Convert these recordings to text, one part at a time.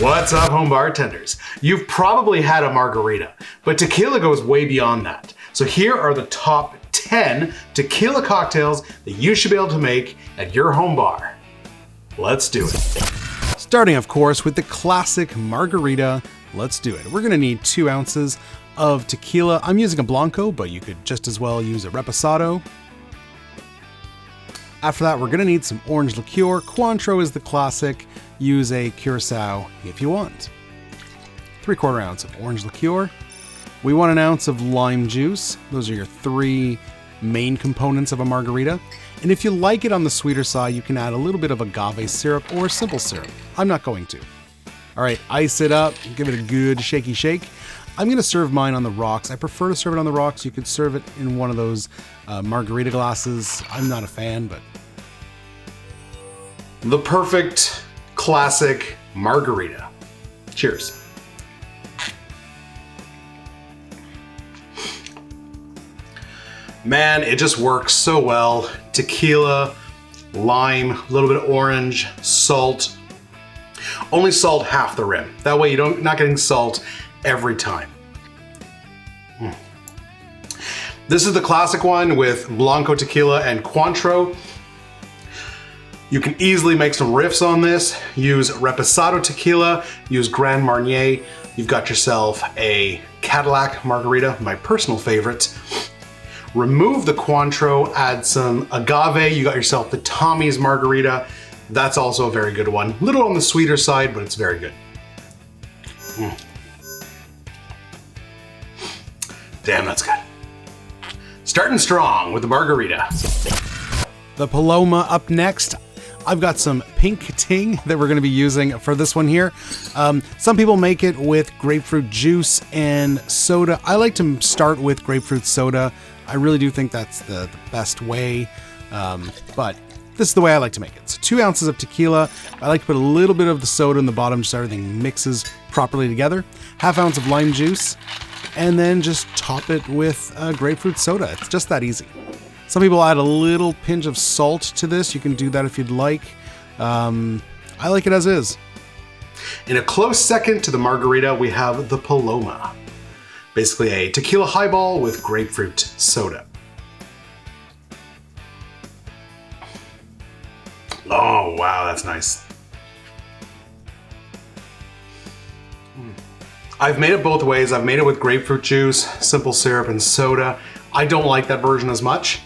What's up, home bartenders? You've probably had a margarita, but tequila goes way beyond that. So here are the top 10 tequila cocktails that you should be able to make at your home bar. Let's do it. Starting, of course, with the classic margarita. Let's do it. We're gonna need 2 ounces of tequila. I'm using a Blanco, but you could just as well use a Reposado. After that, we're gonna need some orange liqueur. Cointreau is the classic. Use a Curacao if you want. 3/4 ounce of orange liqueur. We want 1 ounce of lime juice. Those are your 3 main components of a margarita. And if you like it on the sweeter side, you can add a little bit of agave syrup or simple syrup. I'm not going to. All right, ice it up, give it a good shaky shake. I'm gonna serve mine on the rocks. I prefer to serve it on the rocks. You could serve it in one of those margarita glasses. I'm not a fan, but. The perfect classic margarita. Cheers. Man, it just works so well. Tequila, lime, a little bit of orange, salt. Only salt half the rim. That way you're not getting salt every time. This is the classic one with Blanco tequila and Cointreau. You can easily make some riffs on this. Use Reposado tequila, use Grand Marnier. You've got yourself a Cadillac margarita, my personal favorite. Remove the Cointreau, add some agave. You got yourself the Tommy's margarita. That's also a very good one. A little on the sweeter side, but it's very good. Damn, that's good. Starting strong with the margarita. The Paloma up next. I've got some pink ting that we're going to be using for this one here. Some people make it with grapefruit juice and soda. I like to start with grapefruit soda. I really do think that's the best way, but this is the way I like to make it. So 2 ounces of tequila. I like to put a little bit of the soda in the bottom just so everything mixes properly together. 1/2 ounce of lime juice, and then just top it with grapefruit soda. It's just that easy. Some people add a little pinch of salt to this. You can do that if you'd like. I like it as is. In a close second to the margarita, we have the Paloma. Basically a tequila highball with grapefruit soda. Oh, wow, that's nice. I've made it both ways. I've made it with grapefruit juice, simple syrup, and soda. I don't like that version as much.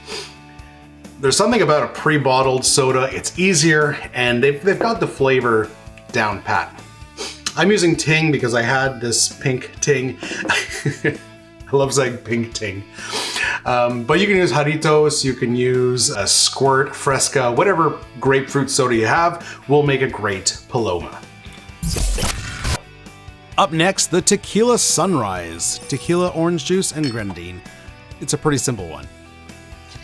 There's something about a pre-bottled soda. It's easier, and they've got the flavor down pat. I'm using Ting because I had this pink Ting. I love saying pink Ting. But you can use Jarritos, you can use a Squirt, Fresca, whatever grapefruit soda you have will make a great Paloma. Up next, the Tequila Sunrise. Tequila, orange juice, and grenadine. It's a pretty simple one.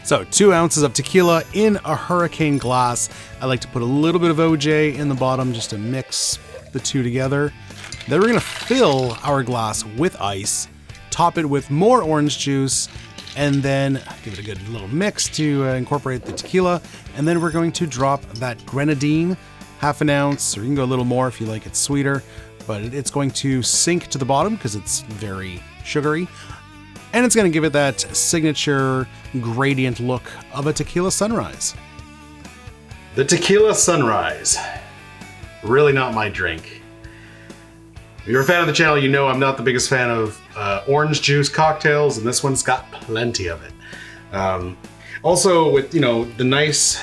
So 2 ounces of tequila in a hurricane glass. I like to put a little bit of OJ in the bottom just to mix the two together. Then we're gonna fill our glass with ice, top it with more orange juice, and then give it a good little mix to incorporate the tequila. And then we're going to drop that grenadine, 1/2 ounce, or you can go a little more if you like it sweeter, but it's going to sink to the bottom because it's very sugary. And it's gonna give it that signature gradient look of a tequila sunrise. The Tequila Sunrise. Really not my drink. If you're a fan of the channel, you know I'm not the biggest fan of orange juice cocktails, and this one's got plenty of it. Also with, the nice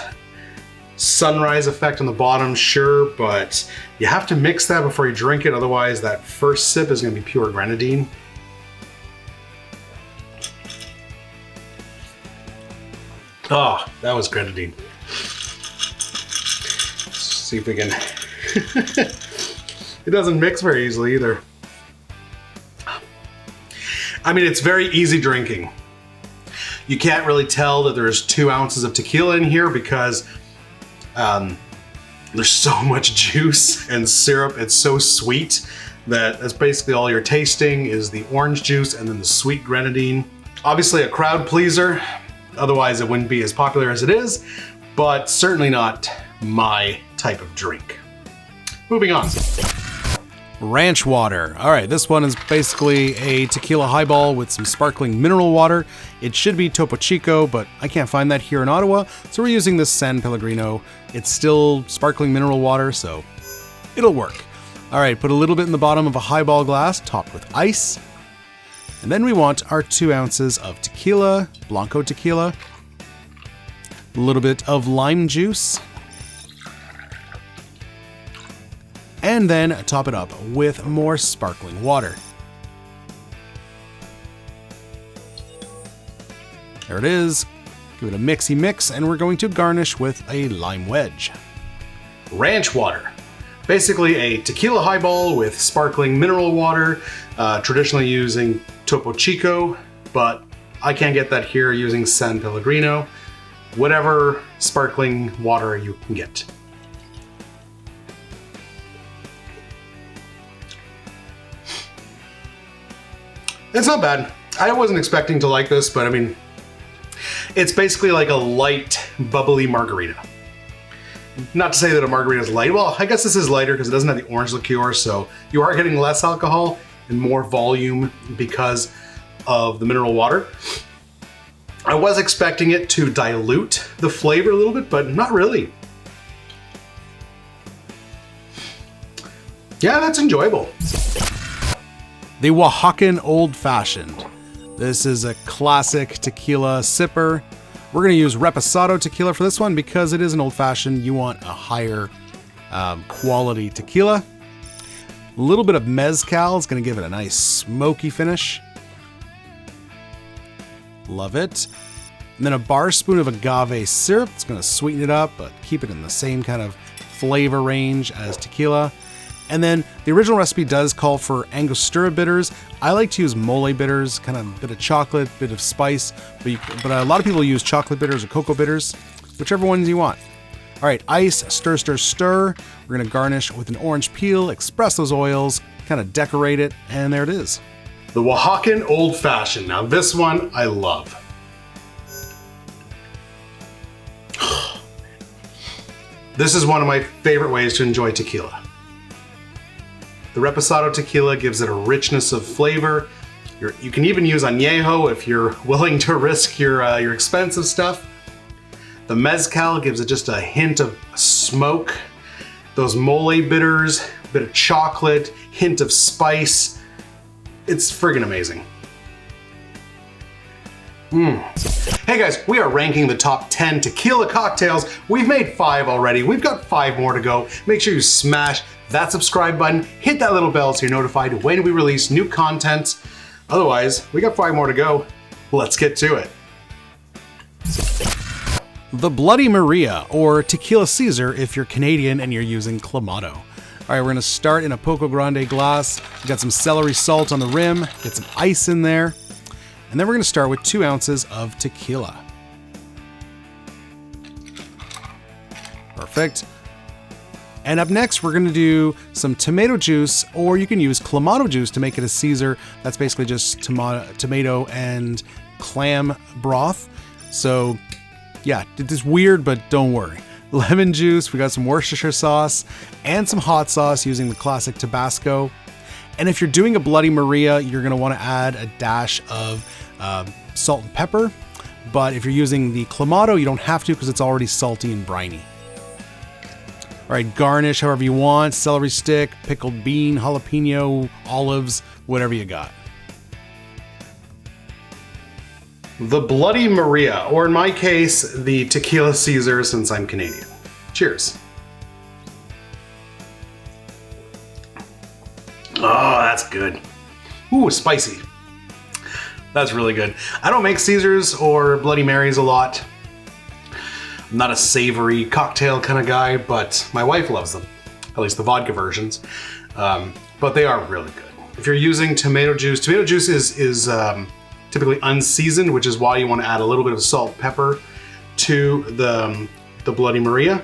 sunrise effect on the bottom, sure, but you have to mix that before you drink it, otherwise that first sip is gonna be pure grenadine. Oh, that was grenadine. Let's see if we can... It doesn't mix very easily either. I mean, it's very easy drinking. You can't really tell that there's 2 ounces of tequila in here because there's so much juice and syrup. It's so sweet that that's basically all you're tasting is the orange juice and then the sweet grenadine. Obviously a crowd pleaser. Otherwise it wouldn't be as popular as it is, but certainly not my type of drink. Moving on. Ranch Water. All right, this one is basically a tequila highball with some sparkling mineral water. It should be Topo Chico, but I can't find that here in Ottawa, so we're using this San Pellegrino. It's still sparkling mineral water, so it'll work. All right, put a little bit in the bottom of a highball glass, topped with ice. And then we want our 2 ounces of tequila, Blanco tequila, a little bit of lime juice, and then top it up with more sparkling water. There it is. Give it a mixy mix, and we're going to garnish with a lime wedge. Ranch Water. Basically a tequila highball with sparkling mineral water, traditionally using Topo Chico, but I can't get that here using San Pellegrino. Whatever sparkling water you can get. It's not bad. I wasn't expecting to like this, but I mean, it's basically like a light, bubbly margarita. Not to say that a margarita is light. Well, I guess this is lighter because it doesn't have the orange liqueur, so you are getting less alcohol and more volume because of the mineral water. I was expecting it to dilute the flavor a little bit, but not really. Yeah, that's enjoyable. The Oaxacan Old Fashioned. This is a classic tequila sipper. We're going to use Reposado tequila for this one because it is an old fashioned. You want a higher quality tequila. A little bit of mezcal is going to give it a nice smoky finish. Love it. And then a bar spoon of agave syrup. It's going to sweeten it up, but keep it in the same kind of flavor range as tequila. And then the original recipe does call for Angostura bitters. I like to use mole bitters, kind of a bit of chocolate, bit of spice, but a lot of people use chocolate bitters or cocoa bitters, whichever ones you want. All right, ice, stir, stir, stir. We're gonna garnish with an orange peel, express those oils, kind of decorate it, and there it is. The Oaxacan Old Fashioned. Now this one I love. This is one of my favorite ways to enjoy tequila. The Reposado tequila gives it a richness of flavor. You can even use añejo if you're willing to risk your expensive stuff. The mezcal gives it just a hint of smoke. Those mole bitters, a bit of chocolate, hint of spice. It's friggin' amazing. Hey guys, we are ranking the top 10 tequila cocktails. We've made 5 already. We've got 5 more to go. Make sure you smash that subscribe button, hit that little bell so you're notified when we release new content. Otherwise, we got 5 more to go. Let's get to it. The Bloody Maria, or Tequila Caesar if you're Canadian and you're using Clamato. All right, we're gonna start in a Poco Grande glass. We got some celery salt on the rim, get some ice in there. And then we're gonna start with 2 ounces of tequila. Perfect. And up next, we're gonna do some tomato juice, or you can use Clamato juice to make it a Caesar. That's basically just tomato and clam broth. So yeah, it's weird, but don't worry. Lemon juice, we got some Worcestershire sauce, and some hot sauce using the classic Tabasco. And if you're doing a Bloody Maria, you're gonna wanna add a dash of salt and pepper. But if you're using the Clamato, you don't have to because it's already salty and briny. All right, garnish however you want, celery stick, pickled bean, jalapeno, olives, whatever you got. The Bloody Maria, or in my case, the Tequila Caesar since I'm Canadian. Cheers. Oh, that's good. Ooh, spicy. That's really good. I don't make Caesars or Bloody Marys a lot. I'm not a savory cocktail kind of guy, but my wife loves them, at least the vodka versions. But they are really good. If you're using tomato juice is typically unseasoned, which is why you want to add a little bit of salt, pepper to the Bloody Maria.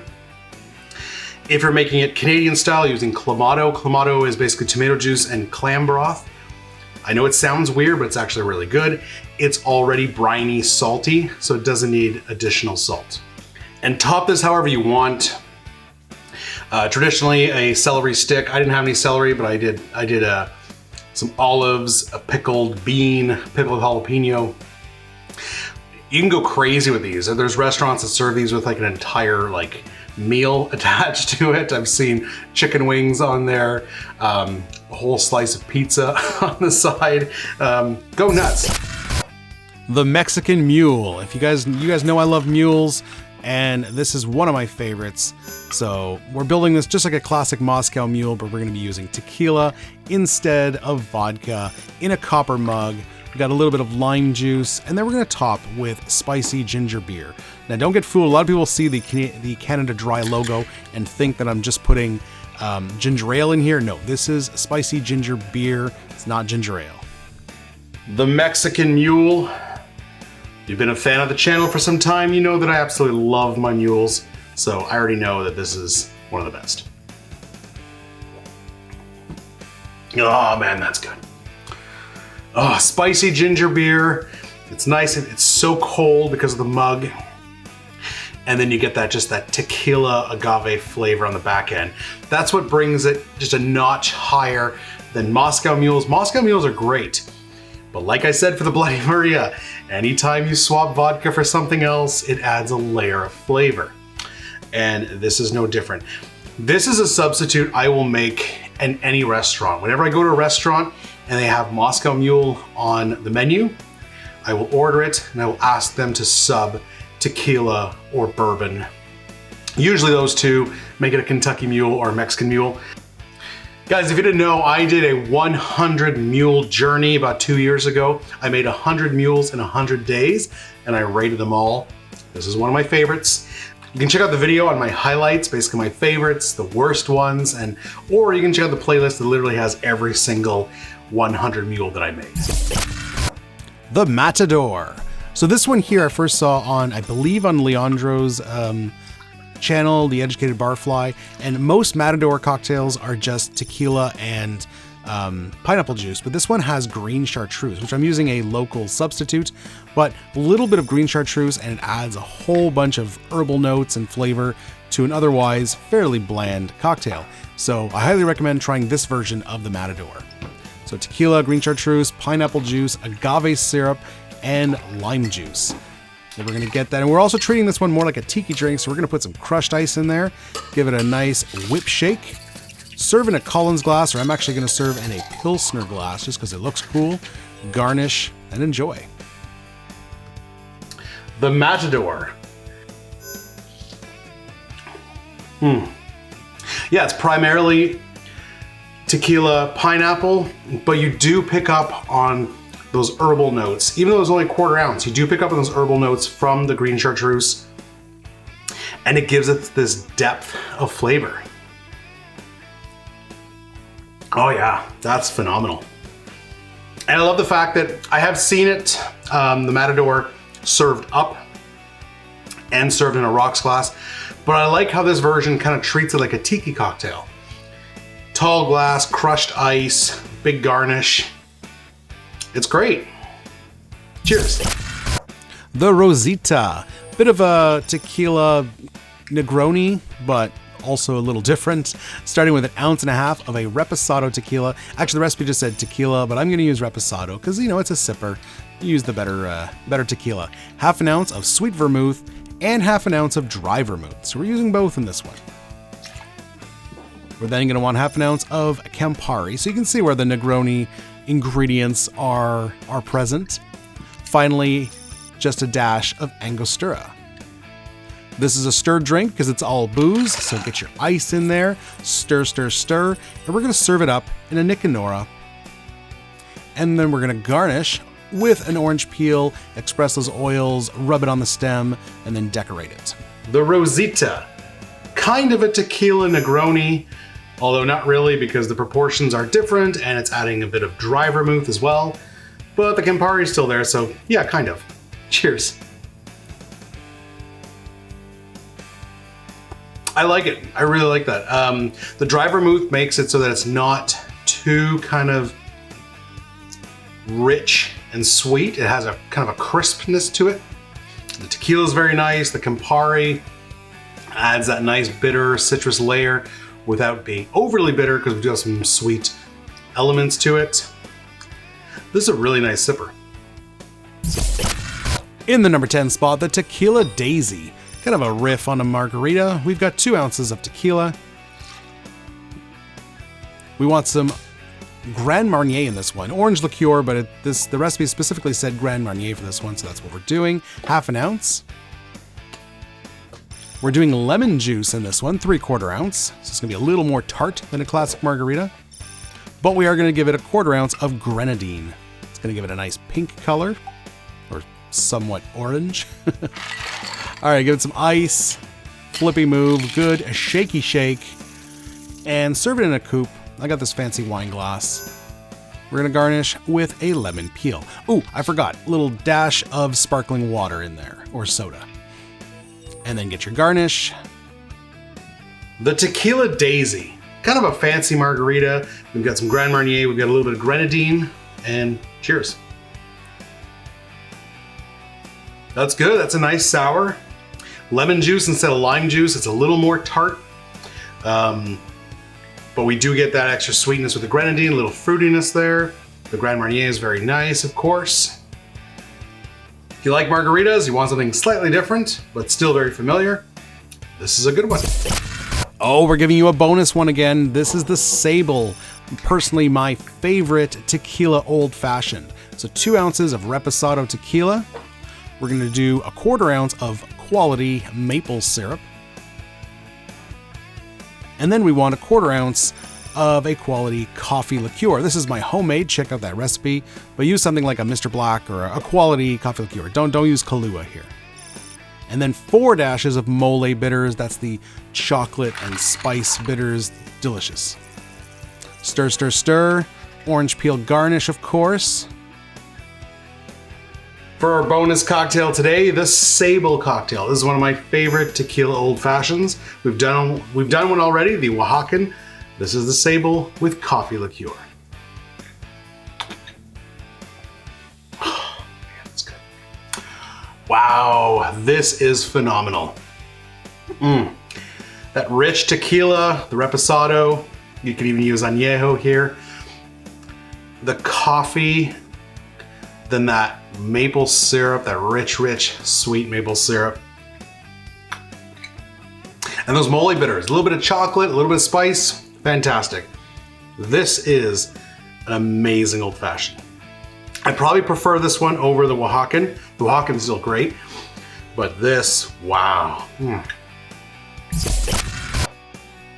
If you're making it Canadian style using Clamato, Clamato is basically tomato juice and clam broth. I know it sounds weird, but it's actually really good. It's already briny, salty, so it doesn't need additional salt. And top this however you want. Traditionally a celery stick. I didn't have any celery, but I did some olives, a pickled bean, pickled jalapeno. You can go crazy with these. There's restaurants that serve these with like an entire like meal attached to it. I've seen chicken wings on there, a whole slice of pizza on the side. Go nuts. The Mexican Mule. If you guys know I love mules, and this is one of my favorites. So we're building this just like a classic Moscow Mule, but we're gonna be using tequila instead of vodka in a copper mug. We got a little bit of lime juice, and then we're gonna top with spicy ginger beer. Now don't get fooled, a lot of people see the Canada Dry logo and think that I'm just putting ginger ale in here. No, this is spicy ginger beer, it's not ginger ale. The Mexican Mule. You've been a fan of the channel for some time, you know that I absolutely love my mules, so I already know that this is one of the best. Oh man, that's good. Oh, spicy ginger beer. It's nice, it's so cold because of the mug. And then you get just that tequila agave flavor on the back end. That's what brings it just a notch higher than Moscow Mules. Moscow Mules are great. But like I said for the Bloody Maria, anytime you swap vodka for something else, it adds a layer of flavor. And this is no different. This is a substitute I will make in any restaurant. Whenever I go to a restaurant and they have Moscow Mule on the menu, I will order it and I will ask them to sub tequila or bourbon. Usually those two, make it a Kentucky Mule or a Mexican Mule. Guys, if you didn't know, I did a 100 mule journey about 2 years ago. I made 100 mules in 100 days and I rated them all. This is one of my favorites. You can check out the video on my highlights, basically my favorites, the worst ones, or you can check out the playlist that literally has every single 100 mule that I made. The Matador. So this one here I first saw on, I believe on Leandro's channel, The Educated Barfly, and most Matador cocktails are just tequila and pineapple juice, but this one has green chartreuse, which I'm using a local substitute, but a little bit of green chartreuse and it adds a whole bunch of herbal notes and flavor to an otherwise fairly bland cocktail. So I highly recommend trying this version of the Matador. So tequila, green chartreuse, pineapple juice, agave syrup, and lime juice. So we're gonna get that, and we're also treating this one more like a tiki drink, so we're gonna put some crushed ice in there, give it a nice whip shake, serve in a Collins glass, or I'm actually gonna serve in a Pilsner glass just because it looks cool, garnish, and enjoy. The Matador. Yeah, it's primarily tequila pineapple, but you do pick up on those herbal notes. Even though it's only a quarter ounce, you do pick up on those herbal notes from the green chartreuse, and it gives it this depth of flavor. Oh yeah, that's phenomenal. And I love the fact that I have seen it, the Matador, served up and served in a rocks glass, but I like how this version kind of treats it like a tiki cocktail. Tall glass, crushed ice, big garnish. It's great. Cheers. The Rosita. Bit of a tequila Negroni, but also a little different. Starting with 1.5 ounces of a Reposado tequila. Actually, the recipe just said tequila, but I'm going to use Reposado because, you know, it's a sipper. You use the better tequila. 1/2 ounce of sweet vermouth and 1/2 ounce of dry vermouth. So we're using both in this one. We're then going to want 1/2 ounce of Campari. So you can see where the Negroni ingredients are present. Finally, just a dash of Angostura. This is a stirred drink because it's all booze, so get your ice in there, stir, stir, stir, and we're gonna serve it up in a Nick and Nora. And then we're gonna garnish with an orange peel, express those oils, rub it on the stem, and then decorate it. The Rosita, kind of a tequila Negroni, although not really because the proportions are different and it's adding a bit of dry vermouth as well, but the Campari is still there, so yeah, kind of. Cheers. I like it. I really like that. The dry vermouth makes it so that it's not too kind of rich and sweet. It has a kind of a crispness to it. The tequila is very nice. The Campari Adds that nice bitter citrus layer without being overly bitter because we do have some sweet elements to it. This is a really nice sipper. In the number 10 spot, the Tequila Daisy. Kind of a riff on a margarita. We've got 2 ounces of tequila. We want some Grand Marnier in this one. Orange liqueur, but the recipe specifically said Grand Marnier for this one, so that's what we're doing. Half an ounce. We're doing lemon juice in this one, 3/4 ounce. So it's gonna be a little more tart than a classic margarita. But we are gonna give it a 1/4 ounce of grenadine. It's gonna give it a nice pink color, or somewhat orange. All right, give it some ice, flippy move, good, a shaky shake, and serve it in a coupe. I got this fancy wine glass. We're gonna garnish with a lemon peel. Ooh, I forgot, a little dash of sparkling water in there, or soda. And then get your garnish. The Tequila Daisy, kind of a fancy margarita. We've got some Grand Marnier, we've got a little bit of grenadine, and cheers. That's good, that's a nice sour. Lemon juice instead of lime juice, it's a little more tart. But we do get that extra sweetness with the grenadine, a little fruitiness there. The Grand Marnier is very nice, of course. If you like margaritas, you want something slightly different, but still very familiar, this is a good one. Oh, we're giving you a bonus one again. This is the Sable, personally my favorite Tequila Old Fashioned. So 2 ounces of Reposado tequila. We're gonna do a 1/4 ounce of quality maple syrup. And then we want a 1/4 ounce of a quality coffee liqueur. This is my homemade, check out that recipe, but use something like a Mr. Black or a quality coffee liqueur. Don't use Kahlua here. And then 4 dashes of Mole bitters, that's the chocolate and spice bitters, delicious. Stir, stir, stir. Orange peel garnish, of course. For our bonus cocktail today, the Sable cocktail. This is one of my favorite tequila old fashions. We've done one already, the Oaxacan. This is the Sable with coffee liqueur. Oh, man, that's good. Wow, this is phenomenal. That rich tequila, the Reposado, you can even use añejo here. The coffee, then that maple syrup, that rich, sweet maple syrup. And those Mole bitters, a little bit of chocolate, a little bit of spice, fantastic. This is an amazing old fashioned. I probably prefer this one over the Oaxacan. The Oaxacan's still great, but this, wow.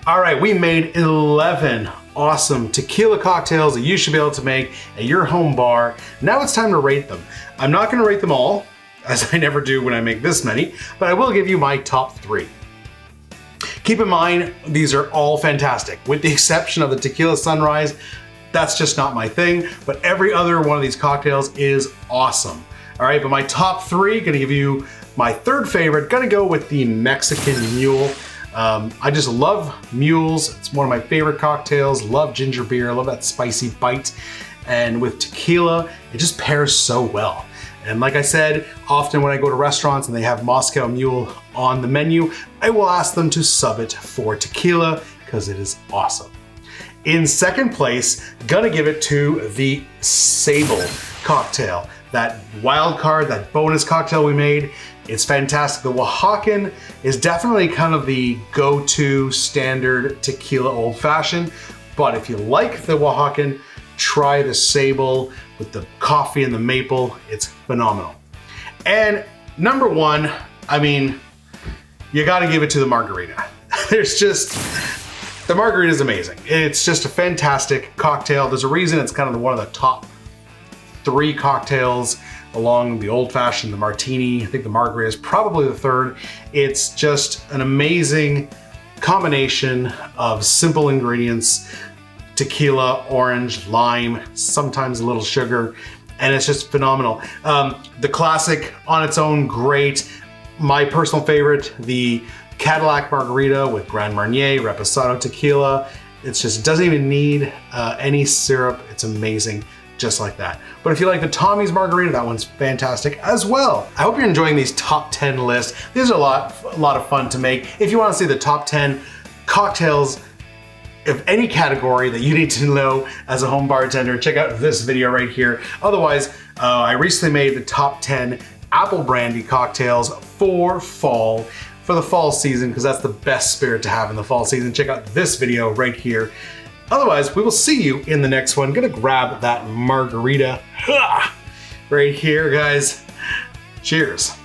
All right, we made 11 awesome tequila cocktails that you should be able to make at your home bar. Now it's time to rate them. I'm not gonna rate them all, as I never do when I make this many, but I will give you my top 3. Keep in mind, these are all fantastic, with the exception of the Tequila Sunrise. That's just not my thing, but every other one of these cocktails is awesome. All right, but my top 3, gonna give you my 3rd favorite, gonna go with the Mexican Mule. I just love mules. It's one of my favorite cocktails. Love ginger beer, love that spicy bite. And with tequila, it just pairs so well. And like I said, often when I go to restaurants and they have Moscow Mule on the menu, I will ask them to sub it for tequila because it is awesome. In 2nd place, gonna give it to the Sable cocktail. That wild card, that bonus cocktail we made. It's fantastic. The Oaxacan is definitely kind of the go-to standard tequila old fashioned, but if you like the Oaxacan, try the Sable with the coffee and the maple. It's phenomenal. And number 1, I mean, you gotta give it to the margarita. The margarita is amazing. It's just a fantastic cocktail. There's a reason it's kind of one of the top 3 cocktails along the old fashioned, the martini. I think the margarita is probably the 3rd. It's just an amazing combination of simple ingredients, tequila, orange, lime, sometimes a little sugar, and it's just phenomenal. The classic on its own, great. My personal favorite, the Cadillac Margarita with Grand Marnier, Reposado tequila. It doesn't even need any syrup. It's amazing. just like that. But if you like the Tommy's margarita, that one's fantastic as well. I hope you're enjoying these top 10 lists. These are a lot of fun to make. If you want to see the top 10 cocktails of any category that you need to know as a home bartender, check out this video right here. Otherwise, I recently made the top 10 apple brandy cocktails for fall, for the fall season, because that's the best spirit to have in the fall season. Check out this video right here. Otherwise, we will see you in the next one. Gonna grab that margarita right here, guys. Cheers.